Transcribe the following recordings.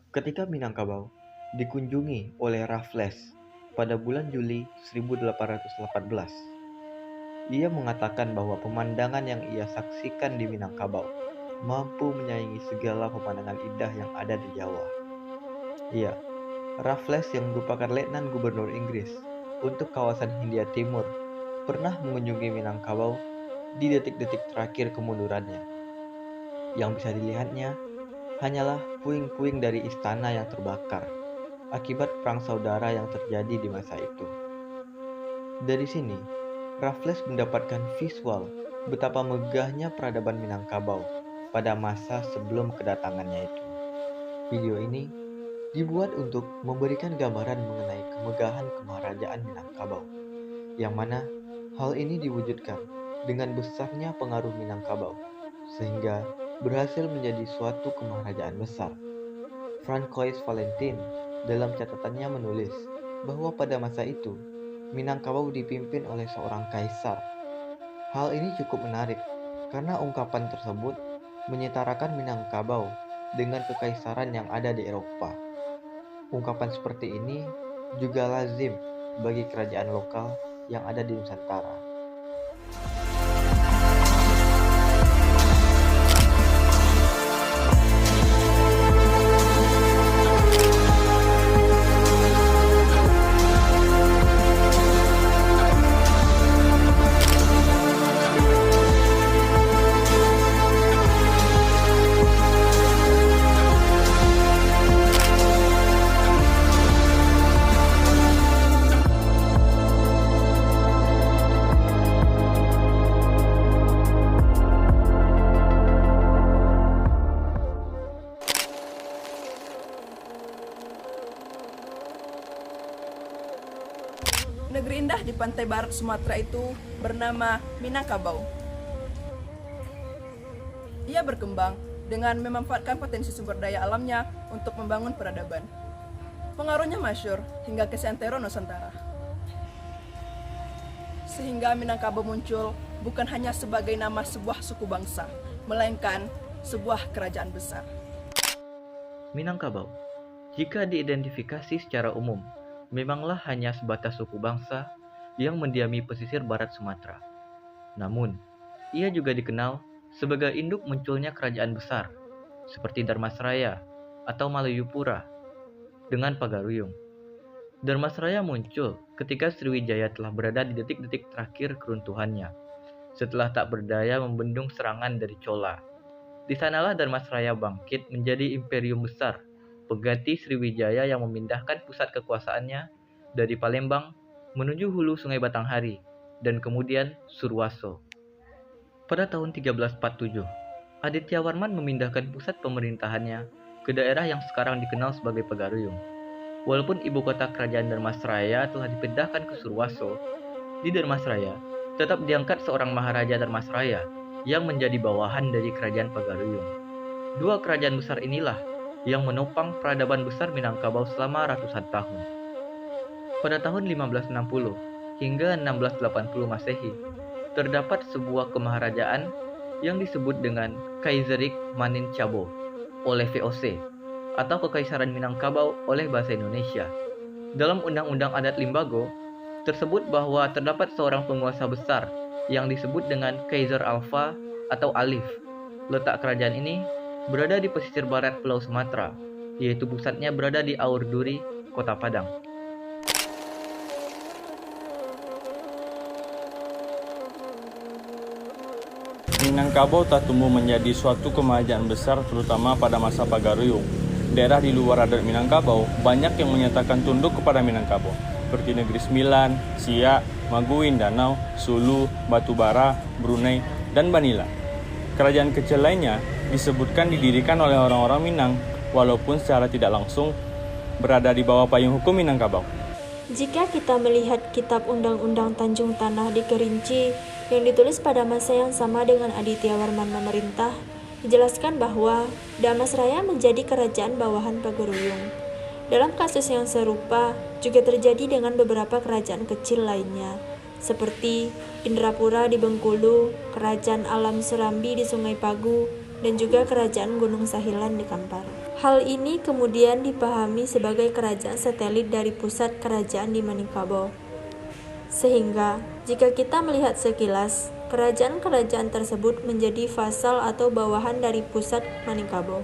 Ketika Minangkabau dikunjungi oleh Raffles pada bulan Juli 1818, ia mengatakan bahwa pemandangan yang ia saksikan di Minangkabau mampu menyaingi segala pemandangan indah yang ada di Jawa. Iya, Raffles yang merupakan letnan gubernur Inggris untuk kawasan Hindia Timur pernah mengunjungi Minangkabau di detik-detik terakhir kemundurannya. Yang bisa dilihatnya hanyalah puing-puing dari istana yang terbakar akibat perang saudara yang terjadi di masa itu. Dari sini, Raffles mendapatkan visual betapa megahnya peradaban Minangkabau pada masa sebelum kedatangannya itu. Video ini dibuat untuk memberikan gambaran mengenai kemegahan kemaharajaan Minangkabau, yang mana hal ini diwujudkan dengan besarnya pengaruh Minangkabau, sehingga berhasil menjadi suatu kemaharajaan besar. Francois Valentin dalam catatannya menulis bahwa pada masa itu, Minangkabau dipimpin oleh seorang kaisar. Hal ini cukup menarik karena ungkapan tersebut menyetarakan Minangkabau dengan kekaisaran yang ada di Eropa. Ungkapan seperti ini juga lazim bagi kerajaan lokal yang ada di Nusantara. Negeri indah di pantai barat Sumatera itu bernama Minangkabau. Ia berkembang dengan memanfaatkan potensi sumber daya alamnya untuk membangun peradaban. Pengaruhnya masyhur hingga ke seantero Nusantara. Sehingga Minangkabau muncul bukan hanya sebagai nama sebuah suku bangsa, melainkan sebuah kerajaan besar. Minangkabau, jika diidentifikasi secara umum, memanglah hanya sebatas suku bangsa yang mendiami pesisir barat Sumatera. Namun, ia juga dikenal sebagai induk munculnya kerajaan besar, seperti Dharmasraya atau Malayupura dengan Pagaruyung. Dharmasraya muncul ketika Sriwijaya telah berada di detik-detik terakhir keruntuhannya, setelah tak berdaya membendung serangan dari Chola. Di sanalah Dharmasraya bangkit menjadi imperium besar, pengganti Sriwijaya yang memindahkan pusat kekuasaannya dari Palembang menuju hulu Sungai Batanghari dan kemudian Surwaso. Pada tahun 1347, Adityawarman memindahkan pusat pemerintahannya ke daerah yang sekarang dikenal sebagai Pagaruyung. Walaupun ibu kota kerajaan Dharmasraya telah dipindahkan ke Surwaso, di Dharmasraya tetap diangkat seorang Maharaja Dharmasraya yang menjadi bawahan dari kerajaan Pagaruyung. Dua kerajaan besar inilah yang menopang peradaban besar Minangkabau selama ratusan tahun. Pada tahun 1560 hingga 1680 Masehi, terdapat sebuah kemaharajaan yang disebut dengan Keizerik Maninchabo oleh VOC atau Kekaisaran Minangkabau oleh bahasa Indonesia. Dalam Undang-Undang Adat Limbago, tersebut bahwa terdapat seorang penguasa besar yang disebut dengan Kaiser Alpha atau Alif. Letak kerajaan ini berada di pesisir barat Pulau Sumatera, yaitu pusatnya berada di Aur Duri, Kota Padang. Minangkabau telah tumbuh menjadi suatu kemajuan besar terutama pada masa Pagaruyung. Daerah di luar adat Minangkabau banyak yang menyatakan tunduk kepada Minangkabau, seperti Negeri Sembilan, Siak, Maguin, Danau, Sulu, Batubara, Brunei, dan Banila. Kerajaan kecil lainnya disebutkan didirikan oleh orang-orang Minang, walaupun secara tidak langsung berada di bawah payung hukum Minangkabau. Jika kita melihat kitab Undang-Undang Tanjung Tanah di Kerinci yang ditulis pada masa yang sama dengan Adityawarman memerintah, dijelaskan bahwa Dharmasraya menjadi kerajaan bawahan Pagaruyung. Dalam kasus yang serupa juga terjadi dengan beberapa kerajaan kecil lainnya, seperti Indrapura di Bengkulu, Kerajaan Alam Serambi di Sungai Pagu, dan juga Kerajaan Gunung Sahilan di Kampar. Hal ini kemudian dipahami sebagai kerajaan satelit dari pusat kerajaan di Minangkabau. Sehingga, jika kita melihat sekilas, kerajaan-kerajaan tersebut menjadi vasal atau bawahan dari pusat Minangkabau.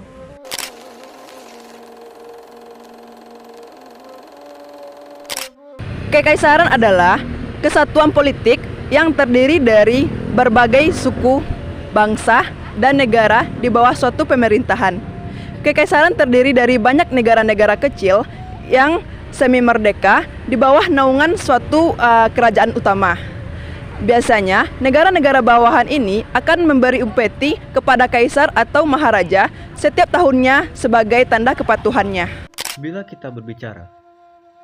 Kekaisaran adalah kesatuan politik yang terdiri dari berbagai suku, bangsa, dan negara di bawah suatu pemerintahan. Kekaisaran terdiri dari banyak negara-negara kecil yang semi merdeka di bawah naungan suatu kerajaan utama. Biasanya, negara-negara bawahan ini akan memberi upeti kepada kaisar atau maharaja setiap tahunnya sebagai tanda kepatuhannya. Bila kita berbicara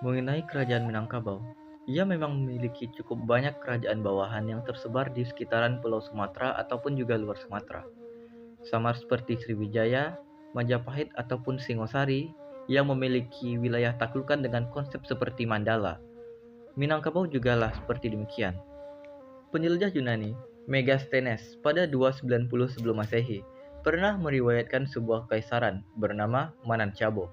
mengenai kerajaan Minangkabau, ia memang memiliki cukup banyak kerajaan bawahan yang tersebar di sekitaran Pulau Sumatera ataupun juga luar Sumatera. Sama seperti Sriwijaya, Majapahit ataupun Singosari yang memiliki wilayah taklukan dengan konsep seperti Mandala. Minangkabau juga lah seperti demikian. Penjelajah Yunani, Megasthenes pada 290 sebelum Masehi pernah meriwayatkan sebuah kekaisaran bernama Minangkabau.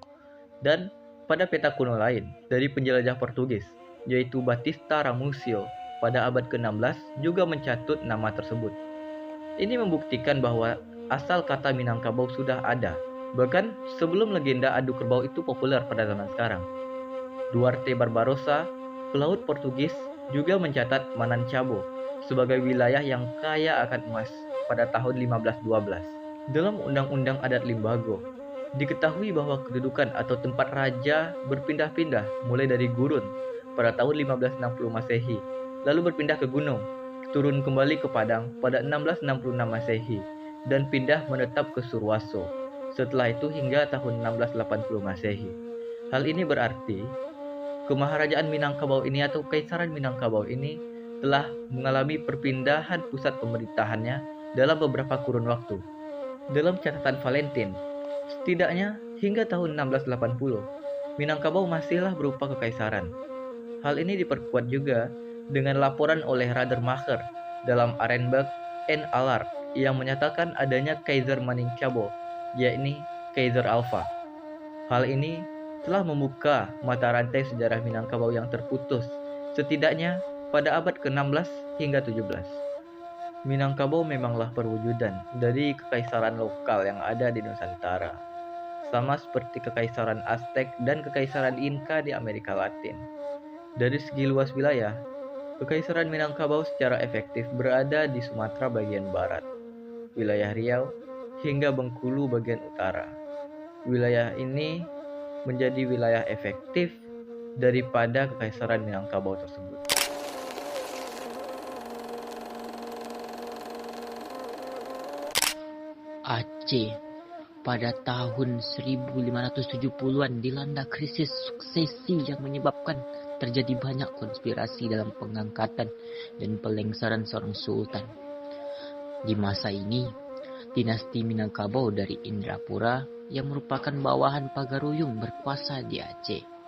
Dan pada peta kuno lain dari penjelajah Portugis, yaitu Batista Ramusio pada abad ke-16 juga mencatut nama tersebut. Ini membuktikan bahwa asal kata Minangkabau sudah ada, bahkan sebelum legenda adu kerbau itu populer pada zaman sekarang. Duarte Barbarossa, pelaut Portugis, juga mencatat Minangkabau sebagai wilayah yang kaya akan emas pada tahun 1512. Dalam Undang-Undang Adat Limbago, diketahui bahwa kedudukan atau tempat raja berpindah-pindah mulai dari gurun pada tahun 1560 Masehi, lalu berpindah ke gunung, turun kembali ke padang pada 1666 Masehi, dan pindah menetap ke Surwaso. Setelah itu hingga tahun 1680 Masehi. Hal ini berarti Kemaharajaan Minangkabau ini atau Kekaisaran Minangkabau ini telah mengalami perpindahan pusat pemerintahannya dalam beberapa kurun waktu. Dalam catatan Valentin, setidaknya hingga tahun 1680, Minangkabau masihlah berupa kekaisaran. Hal ini diperkuat juga dengan laporan oleh Radermacher dalam Arenberg en Allard yang menyatakan adanya Kaiser Minangkabau, yakni Kaiser Alpha. Hal ini telah membuka mata rantai sejarah Minangkabau yang terputus, setidaknya pada abad ke-16 hingga 17. Minangkabau memanglah perwujudan dari kekaisaran lokal yang ada di Nusantara, sama seperti kekaisaran Aztec dan kekaisaran Inka di Amerika Latin. Dari segi luas wilayah, Kekaisaran Minangkabau secara efektif berada di Sumatera bagian barat, wilayah Riau, hingga Bengkulu bagian utara. Wilayah ini menjadi wilayah efektif daripada Kekaisaran Minangkabau tersebut. Aceh pada tahun 1570-an dilanda krisis suksesi yang menyebabkan terjadi banyak konspirasi dalam pengangkatan dan pelengsaran seorang sultan. Di masa ini, dinasti Minangkabau dari Indrapura yang merupakan bawahan Pagaruyung berkuasa di Aceh.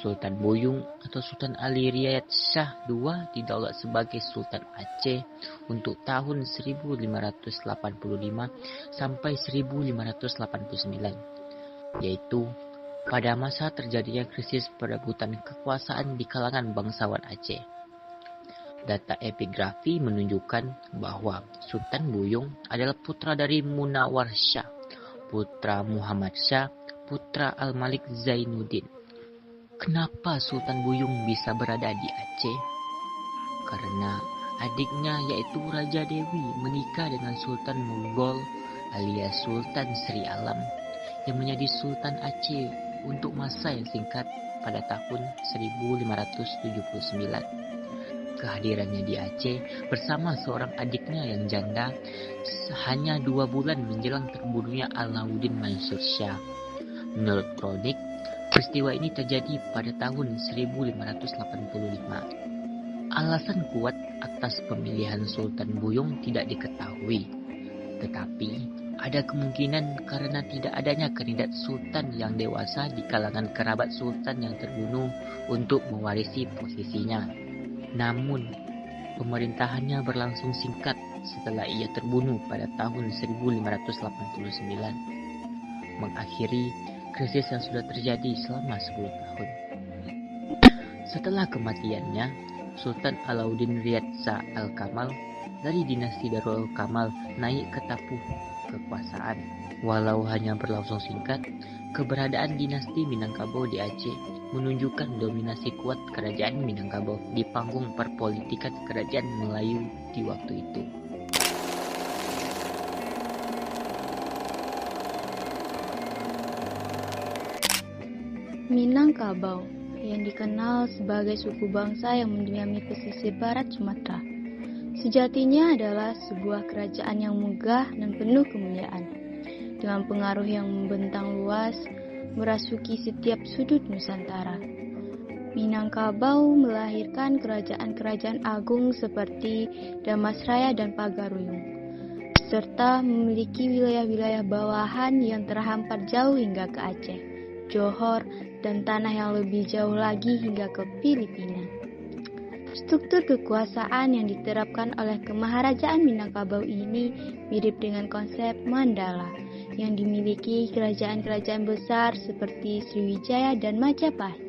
Sultan Buyung atau Sultan Ali Riayat Shah II didaulat sebagai Sultan Aceh untuk tahun 1585 sampai 1589, yaitu pada masa terjadinya krisis perebutan kekuasaan di kalangan bangsawan Aceh. Data epigrafi menunjukkan bahwa Sultan Buyung adalah putra dari Munawar Shah, putra Muhammad Shah, putra Al-Malik Zainuddin. Kenapa Sultan Buyung bisa berada di Aceh? Karena adiknya yaitu Raja Dewi menikah dengan Sultan Mughal alias Sultan Sri Alam yang menjadi Sultan Aceh untuk masa yang singkat pada tahun 1579. Kehadirannya di Aceh bersama seorang adiknya yang janda hanya 2 bulan menjelang terbunuhnya Alauddin Mansur Shah. Menurut kronik, peristiwa ini terjadi pada tahun 1585. Alasan kuat atas pemilihan Sultan Buyung tidak diketahui, tetapi ada kemungkinan karena tidak adanya kandidat sultan yang dewasa di kalangan kerabat sultan yang terbunuh untuk mewarisi posisinya. Namun, pemerintahannya berlangsung singkat setelah ia terbunuh pada tahun 1589. mengakhiri krisis yang sudah terjadi selama 10 tahun. Setelah kematiannya, Sultan Alauddin Riyad Shah Al-Kamal dari dinasti Darul Kamal naik ke tapuh kekuasaan. Walau hanya berlangsung singkat, keberadaan dinasti Minangkabau di Aceh menunjukkan dominasi kuat kerajaan Minangkabau di panggung perpolitikan kerajaan Melayu di waktu itu. Minangkabau yang dikenal sebagai suku bangsa yang mendiami pesisir barat Sumatera, sejatinya adalah sebuah kerajaan yang megah dan penuh kemuliaan, dengan pengaruh yang membentang luas, merasuki setiap sudut Nusantara. Minangkabau melahirkan kerajaan-kerajaan agung seperti Damasraya dan Pagaruyung, serta memiliki wilayah-wilayah bawahan yang terhampar jauh hingga ke Aceh, Johor, dan tanah yang lebih jauh lagi hingga ke Filipina. Struktur kekuasaan yang diterapkan oleh Kemaharajaan Minangkabau ini mirip dengan konsep Mandala yang dimiliki kerajaan-kerajaan besar seperti Sriwijaya dan Majapahit.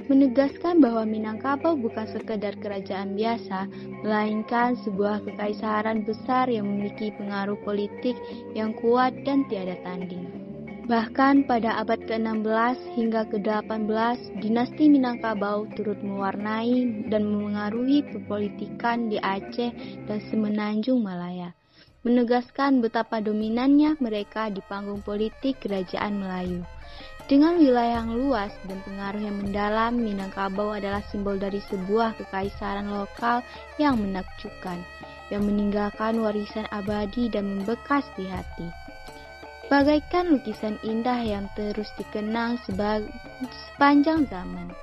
Menegaskan bahwa Minangkabau bukan sekedar kerajaan biasa, melainkan sebuah kekaisaran besar yang memiliki pengaruh politik yang kuat dan tiada tanding. Bahkan pada abad ke-16 hingga ke-18, dinasti Minangkabau turut mewarnai dan memengaruhi perpolitikan di Aceh dan Semenanjung Malaya, menegaskan betapa dominannya mereka di panggung politik kerajaan Melayu. Dengan wilayah yang luas dan pengaruh yang mendalam, Minangkabau adalah simbol dari sebuah kekaisaran lokal yang menakjubkan, yang meninggalkan warisan abadi dan membekas di hati. Bagaikan lukisan indah yang terus dikenang sepanjang zaman.